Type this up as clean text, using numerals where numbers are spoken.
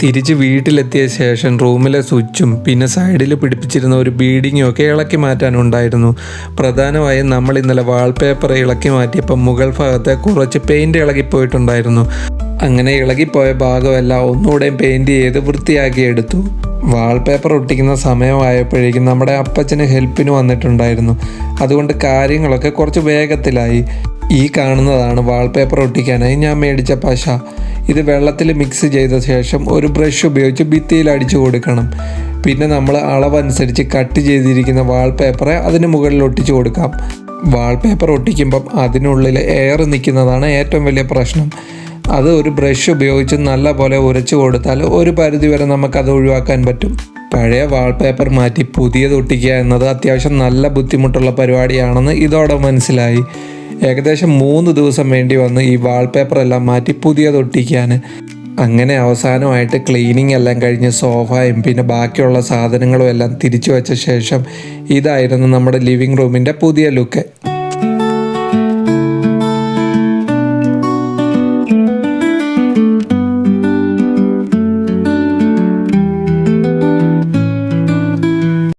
തിരിച്ച് വീട്ടിലെത്തിയ ശേഷം റൂമിലെ സ്വിച്ചും പിന്നെ സൈഡിൽ പിടിപ്പിച്ചിരുന്ന ഒരു ബീഡിങ്ങും ഒക്കെ ഇളക്കി മാറ്റാനുണ്ടായിരുന്നു. പ്രധാനമായും നമ്മൾ ഇന്നലെ വാൾപേപ്പർ ഇളക്കി മാറ്റിയപ്പോൾ മുകൾ ഭാഗത്തെ കുറച്ച് പെയിൻറ് ഇളകിപ്പോയിട്ടുണ്ടായിരുന്നു. അങ്ങനെ ഇളകിപ്പോയ ഭാഗമെല്ലാം ഒന്നുകൂടെയും പെയിൻറ് ചെയ്ത് വൃത്തിയാക്കിയെടുത്തു. വാൾപേപ്പർ ഒട്ടിക്കുന്ന സമയമായപ്പോഴേക്കും നമ്മുടെ അപ്പച്ചന് ഹെൽപ്പിന് വന്നിട്ടുണ്ടായിരുന്നു. അതുകൊണ്ട് കാര്യങ്ങളൊക്കെ കുറച്ച് വേഗത്തിലായി. ഈ കാണുന്നതാണ് വാൾപേപ്പർ ഒട്ടിക്കാനായി ഞാൻ മേടിച്ച പശ. ഇത് വെള്ളത്തിൽ മിക്സ് ചെയ്ത ശേഷം ഒരു ബ്രഷ് ഉപയോഗിച്ച് ഭിത്തിയിൽ അടിച്ചു കൊടുക്കണം. പിന്നെ നമ്മൾ അളവനുസരിച്ച് കട്ട് ചെയ്തിരിക്കുന്ന വാൾപേപ്പറെ അതിന് മുകളിൽ ഒട്ടിച്ചു കൊടുക്കാം. വാൾപേപ്പർ ഒട്ടിക്കുമ്പം അതിനുള്ളിൽ എയർ നിൽക്കുന്നതാണ് ഏറ്റവും വലിയ പ്രശ്നം. അത് ഒരു ബ്രഷ് ഉപയോഗിച്ച് നല്ല പോലെ ഉരച്ചു കൊടുത്താൽ ഒരു പരിധിവരെ നമുക്കത് ഒഴിവാക്കാൻ പറ്റും. പഴയ വാൾപേപ്പർ മാറ്റി പുതിയത് ഒട്ടിക്കുക എന്നത് അത്യാവശ്യം നല്ല ബുദ്ധിമുട്ടുള്ള പരിപാടിയാണെന്ന് ഇതോടെ മനസ്സിലായി. ഏകദേശം 3 ദിവസം വേണ്ടി വന്നു ഈ വാൾപേപ്പർ എല്ലാം മാറ്റി പുതിയത് ഒട്ടിക്കാൻ. അങ്ങനെ അവസാനമായിട്ട് ക്ലീനിങ് എല്ലാം കഴിഞ്ഞ് സോഫയും പിന്നെ ബാക്കിയുള്ള സാധനങ്ങളും എല്ലാം തിരിച്ചു വെച്ച ശേഷം ഇതായിരുന്നു നമ്മുടെ ലിവിങ് റൂമിൻ്റെ പുതിയ ലുക്ക്.